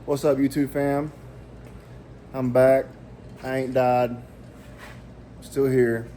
What's up, YouTube fam? I'm back. I ain't died. Still here.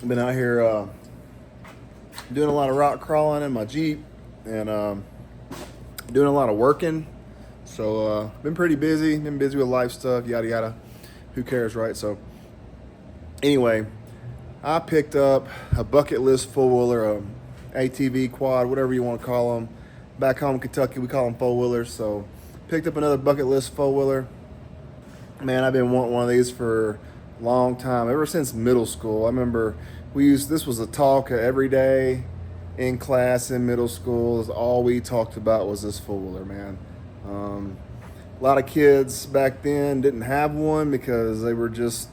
Been out here doing a lot of rock crawling in my Jeep and doing a lot of working. So been pretty busy. Been busy with life stuff, yada yada. Who cares, right? So anyway, I picked up a bucket list four-wheeler, ATV, quad, whatever you want to call them. Back home in Kentucky, we call them four-wheelers. So picked up another bucket list four-wheeler. Man, I've been wanting one of these for a long time, ever since middle school. I remember this was a talk every day in class in middle school. All we talked about was this four-wheeler, man. A lot of kids back then didn't have one because they were just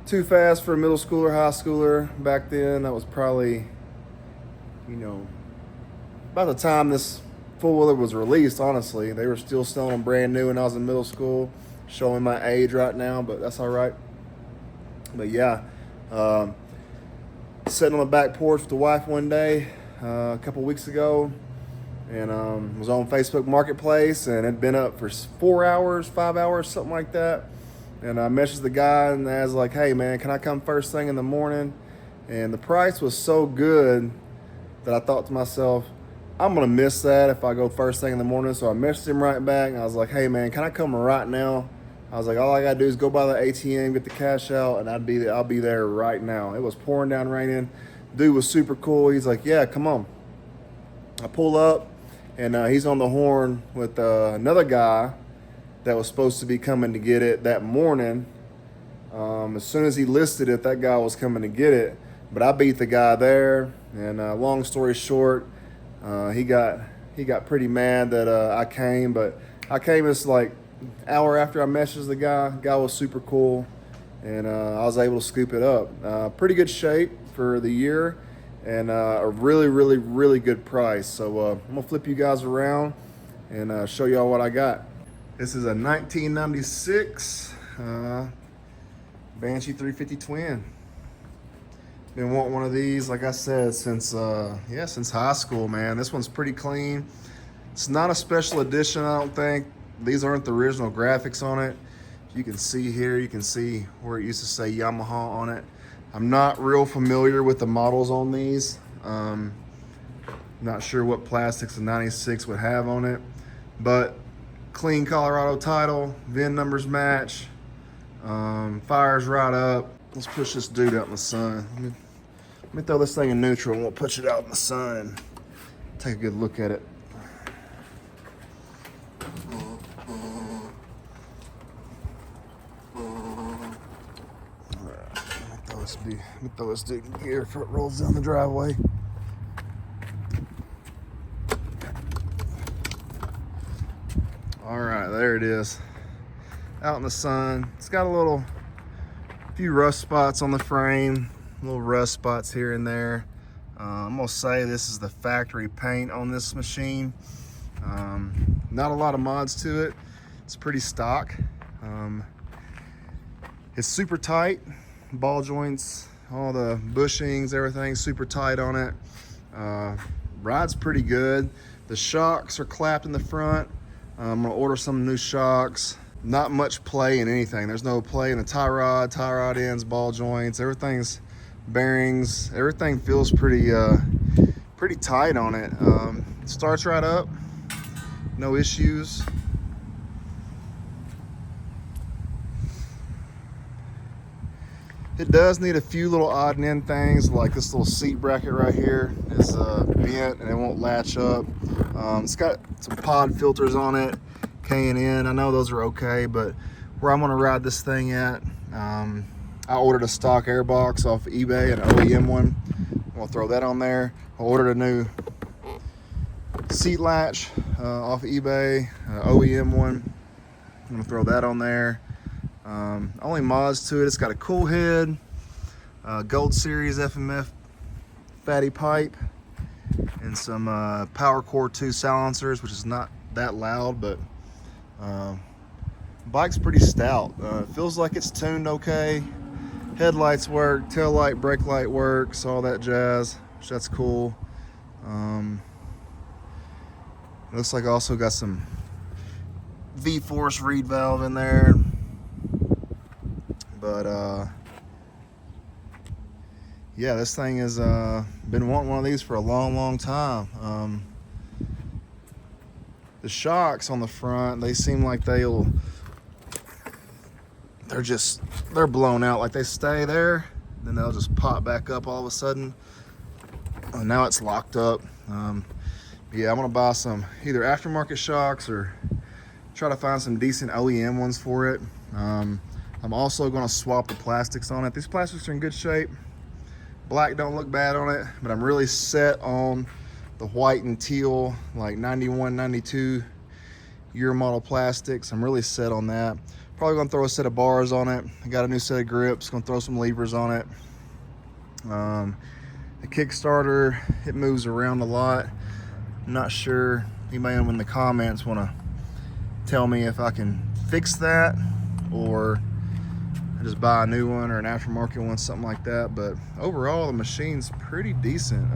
too fast for a middle schooler, high schooler. Back then, that was probably, about the time this four-wheeler was released, honestly. They were still selling them brand new when I was in middle school. Showing my age right now, but that's all right. But yeah, sitting on the back porch with the wife one day a couple weeks ago, and was on Facebook MarketPlace, and it'd been up for 4 hours, 5 hours, something like that. And I messaged the guy, and I was like, "Hey man, can I come first thing in the morning?" And the price was so good that I thought to myself, I'm gonna miss that if I go first thing in the morning. So I messaged him right back, and I was like, "Hey man, can I come right now?" I was like, all I gotta do is go by the ATM, get the cash out, and I'll be there right now. It was pouring down raining. Dude was super cool. He's like, yeah, come on. I pull up, and he's on the horn with another guy that was supposed to be coming to get it that morning. As soon as he listed it, that guy was coming to get it. But I beat the guy there, and long story short, he got pretty mad that I came, but I came as like hour after I messaged the guy. Guy was super cool, and I was able to scoop it up. Pretty good shape for the year, and a really good price. So I'm gonna flip you guys around and show y'all what I got. This is a 1996 Banshee 350 twin. Been wanting one of these, like I said, since high school, man. This one's pretty clean. It's not a special edition, I don't think. These aren't the original graphics on it. You can see here, you can see where it used to say Yamaha on it. I'm not real familiar with the models on these. Not sure what plastics a 96 would have on it, but clean Colorado title, VIN numbers match, fires right up. Let's push this dude out in the sun. Let me throw this thing in neutral and we'll push it out in the sun and take a good look at it. Let me throw this dude in gear before it rolls down the driveway. All right, there it is. Out in the sun. It's got a few rust spots on the frame, little rust spots here and there. I'm gonna say this is the factory paint on this machine. Not a lot of mods to it. It's pretty stock. It's super tight. Ball joints, all the bushings, everything's super tight on it. Ride's pretty good. The shocks are clapped in the front. I'm gonna order some new shocks. Not much play in anything. There's no play in the tie rod ends, ball joints, everything's bearings. Everything feels pretty tight on it. Starts right up, no issues. It does need a few little odd and end things, like this little seat bracket right here is bent and it won't latch up. It's got some pod filters on it, K&N. I know those are okay, but where I'm gonna ride this thing at, I ordered a stock airbox off of eBay, an OEM one. I'm gonna throw that on there. I ordered a new seat latch off of eBay, OEM one. I'm gonna throw that on there. Only mods to it, it's got a cool head, Gold Series FMF fatty pipe, and some Power Core 2 silencers, which is not that loud, but bike's pretty stout. It feels like it's tuned okay. Headlights work, tail light, brake light works, all that jazz, which that's cool. Looks like I also got some V-force reed valve in there, but yeah, this thing has been wanting one of these for a long time. The shocks on the front, they seem like they're blown out, like they stay there, then they'll just pop back up all of a sudden. Now it's locked up. Yeah, I'm gonna buy some either aftermarket shocks or try to find some decent OEM ones for it. I'm also gonna swap the plastics on it. These plastics are in good shape. Black don't look bad on it, but I'm really set on the white and teal, like 91, 92 year model plastics. I'm really set on that. Probably gonna throw a set of bars on it. I got a new set of grips, gonna throw some levers on it. The Kickstarter, it moves around a lot. I'm not sure, anybody in the comments wanna tell me if I can fix that or I just buy a new one or an aftermarket one, something like that. But overall, the machine's pretty decent.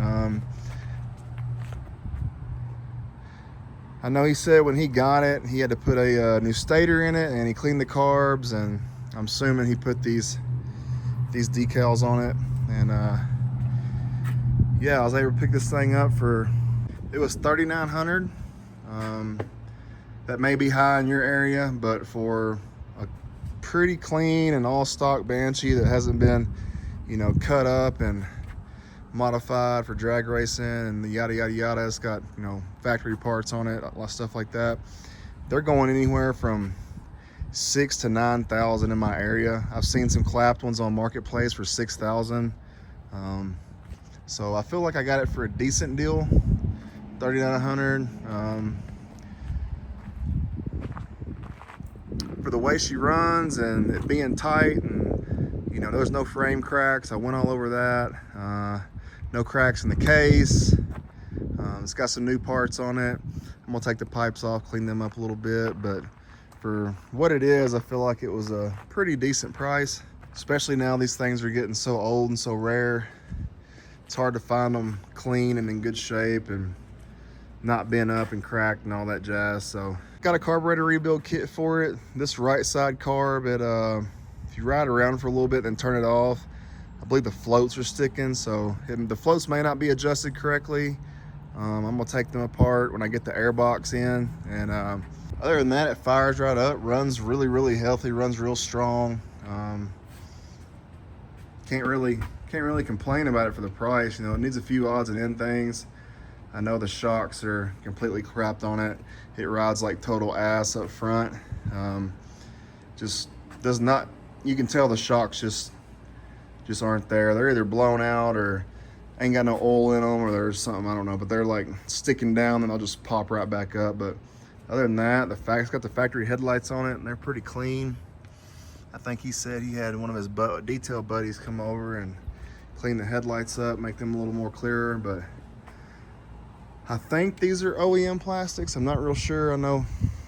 I know he said when he got it, he had to put a new stator in it, and he cleaned the carbs, and I'm assuming he put these decals on it. And yeah, I was able to pick this thing up for, it was $3,900. That may be high in your area, but for a pretty clean and all stock Banshee that hasn't been, you know, cut up and modified for drag racing and the yada yada yada, it's got, you know, factory parts on it, a lot of stuff like that. They're going anywhere from 6,000 to 9,000 in my area. I've seen some clapped ones on MarketPlace for 6,000. So I feel like I got it for a decent deal, $3,900. For the way she runs and it being tight, and you know, there's no frame cracks. I went all over that. No cracks in the case. It's got some new parts on it. I'm gonna take the pipes off, clean them up a little bit, but for what it is, I feel like it was a pretty decent price, especially now these things are getting so old and so rare. It's hard to find them clean and in good shape and not bent up and cracked and all that jazz. So got a carburetor rebuild kit for it. This right side carb, if you ride around for a little bit and turn it off, I believe the floats are sticking, so the floats may not be adjusted correctly. I'm gonna take them apart when I get the air box in, and other than that, it fires right up, runs really healthy, runs real strong. Can't really complain about it for the price. You know, it needs a few odds and end things. I know the shocks are completely crapped on it. It rides like total ass up front. Just does not, you can tell the shocks just aren't there. They're either blown out or ain't got no oil in them, or there's something, I don't know, but they're like sticking down and they'll just pop right back up. But other than that, it's got the factory headlights on it and they're pretty clean. I think he said he had one of his detail buddies come over and clean the headlights up, make them a little more clearer. But I think these are OEM plastics. I'm not real sure. I know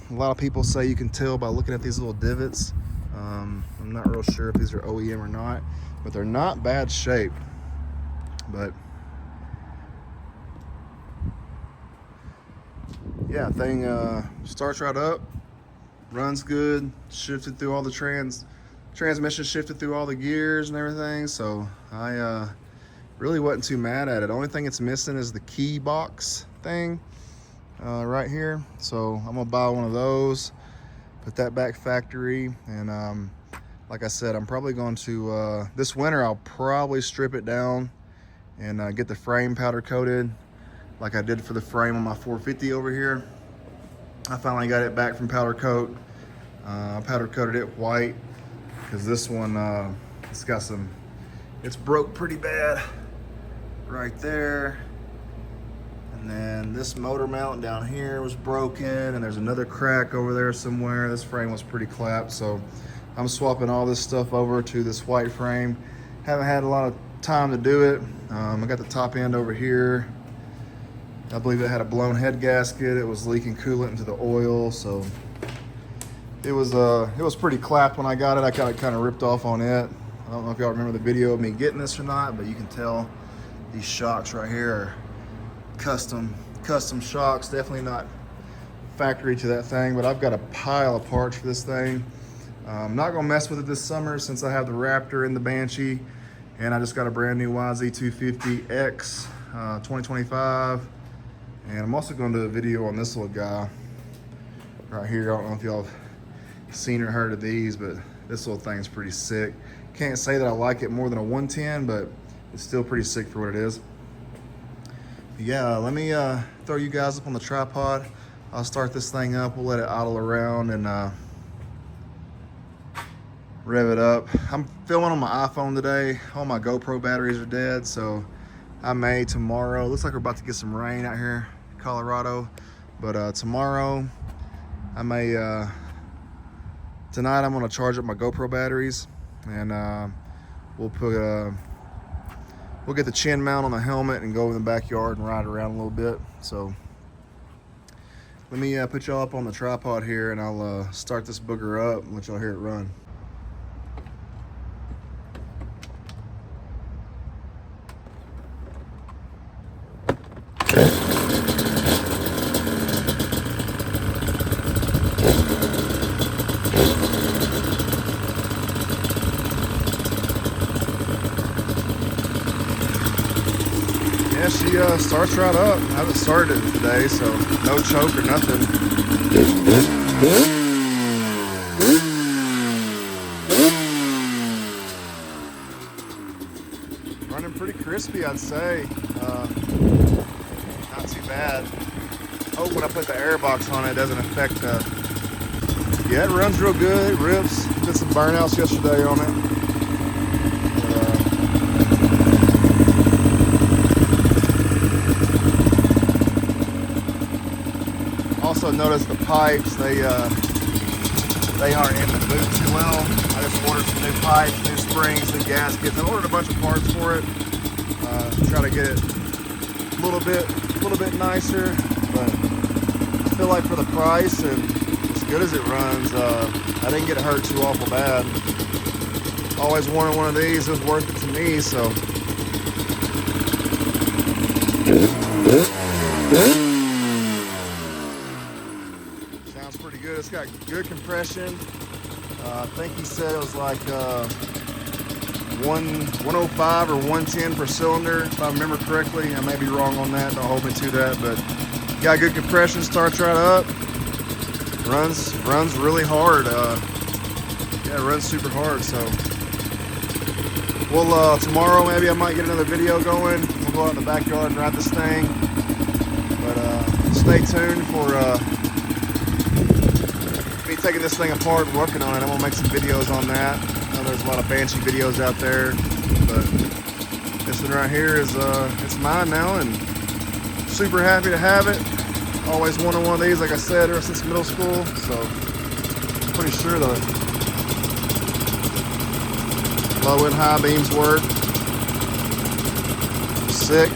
a lot of people say you can tell by looking at these little divots. I'm not real sure if these are OEM or not, but they're not bad shape. But yeah, thing starts right up, runs good, shifted through all the transmission, shifted through all the gears and everything. So I really wasn't too mad at it. The only thing it's missing is the key box thing right here. So I'm gonna buy one of those, put that back factory, and like I said, I'm probably going to this winter I'll probably strip it down and get the frame powder coated like I did for the frame on my 450 over here. I finally got it back from powder coat. I powder coated it white because this one it's broke pretty bad right there, and And then this motor mount down here was broken, and there's another crack over there somewhere. This frame was pretty clapped, so I'm swapping all this stuff over to this white frame. Haven't had a lot of time to do it. I got the top end over here. I believe it had a blown head gasket. It was leaking coolant into the oil, so it was pretty clapped when I got it. I got it kind of ripped off on it. I don't know if y'all remember the video of me getting this or not, but you can tell these shocks right here are custom shocks. Definitely not factory to that thing, but I've got a pile of parts for this thing. I'm not gonna mess with it this summer since I have the Raptor and the Banshee, and I just got a brand new YZ250X 2025. And I'm also gonna do a video on this little guy right here. I don't know if y'all have seen or heard of these, but this little thing's pretty sick. Can't say that I like it more than a 110, but it's still pretty sick for what it is. But yeah, let me throw you guys up on the tripod. I'll start this thing up. We'll let it idle around and rev it up. I'm filming on my iPhone today. All my GoPro batteries are dead, so I may tomorrow. Looks like we're about to get some rain out here in Colorado, but tomorrow I may. Tonight I'm gonna charge up my GoPro batteries, and we'll get the chin mount on the helmet and go in the backyard and ride around a little bit. So let me put y'all up on the tripod here, and I'll start this booger up and let y'all hear it run. Yeah, she starts right up. I haven't started it today, so no choke or nothing. Running pretty crispy, I'd say. Not too bad. Hope when I put the air box on it doesn't affect yeah, it runs real good. It rips. Did some burnouts yesterday on it. Also noticed the pipes, they aren't in the boot too well. I just ordered some new pipes, new springs, new gaskets. I ordered a bunch of parts for it. Try to get it a little bit nicer, but I feel like for the price and as good as it runs, I didn't get hurt too awful bad. Always wanted one of these. It was worth it to me, so. Sounds pretty good. It's got good compression. I think he said it was like 105 or 110 per cylinder, if I remember correctly. I may be wrong on that. Don't hold me to that, but got good compression. Starts right up. Runs really hard. Yeah, it runs super hard. So we'll tomorrow maybe I might get another video going. We'll go out in the backyard and ride this thing. But stay tuned for me taking this thing apart and working on it. I'm gonna make some videos on that. I know there's a lot of Banshee videos out there, but this one right here is it's mine now, and super happy to have it. Always wanted one of these, like I said, ever since middle school. So I'm pretty sure the low and high beams work. Sick.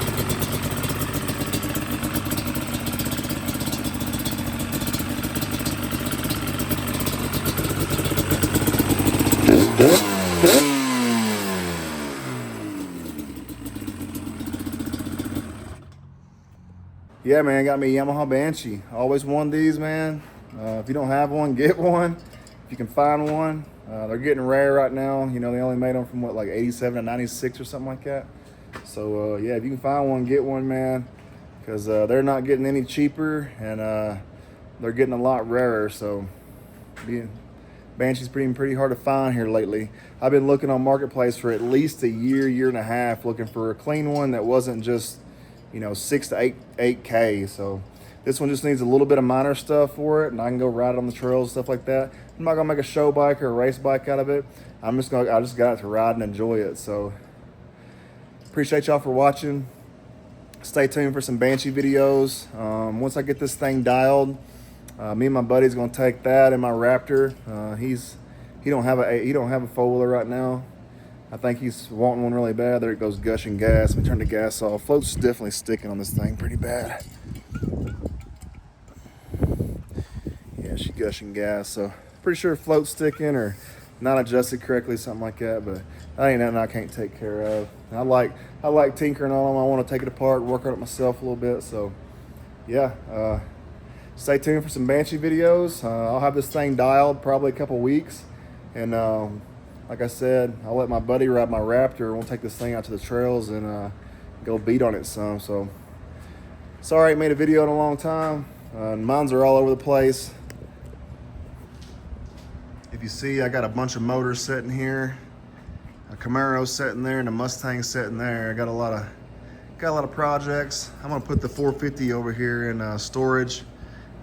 Yeah, man, got me a Yamaha Banshee. Always wanted these, man. If you don't have one, get one. If you can find one. They're getting rare right now. You know, they only made them from what, like 87 to 96 or something like that. So yeah, if you can find one, get one, man. Because they're not getting any cheaper, and they're getting a lot rarer. So Banshee's been pretty hard to find here lately. I've been looking on MarketPlace for at least a year and a half, looking for a clean one that wasn't just, you know, 6 to 8K. So this one just needs a little bit of minor stuff for it, and I can go ride it on the trails and stuff like that. I'm not gonna make a show bike or a race bike out of it. I just got it to ride and enjoy it. So appreciate y'all for watching. Stay tuned for some Banshee videos. Once I get this thing dialed, me and my buddy's gonna take that and my Raptor. He don't have a four-wheeler right now. I think he's wanting one really bad. There it goes, gushing gas. Let me turn the gas off. Float's definitely sticking on this thing pretty bad. Yeah, she's gushing gas. So pretty sure float's sticking or not adjusted correctly, something like that. But that ain't nothing I can't take care of. I like tinkering on them. I want to take it apart, work on it myself a little bit. So yeah, stay tuned for some Banshee videos. I'll have this thing dialed probably a couple weeks, and like I said, I'll let my buddy ride my Raptor. We'll take this thing out to the trails and go beat on it some. So sorry I ain't made a video in a long time. Mines are all over the place. If you see, I got a bunch of motors sitting here, a Camaro sitting there, and a Mustang sitting there. I got a lot of projects. I'm gonna put the 450 over here in storage.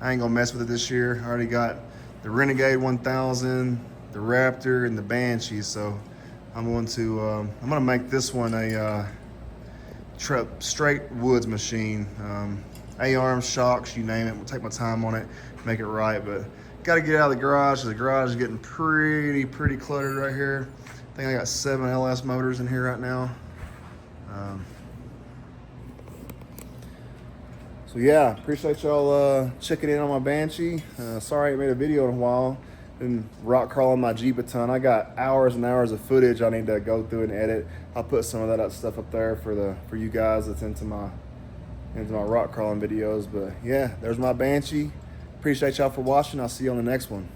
I ain't gonna mess with it this year. I already got the Renegade 1000, the Raptor, and the Banshee. So I'm gonna make this one a straight woods machine. A-arms, shocks, you name it. We'll take my time on it, make it right. But got to get out of the garage. The garage is getting pretty cluttered right here. I think I got 7 LS motors in here right now. So yeah, appreciate y'all checking in on my Banshee. Sorry I ain't made a video in a while. Been rock crawling my Jeep a ton. I got hours and hours of footage I need to go through and edit. I'll put some of that stuff up there for you guys that's into my rock crawling videos. But yeah, there's my Banshee. Appreciate y'all for watching. I'll see you on the next one.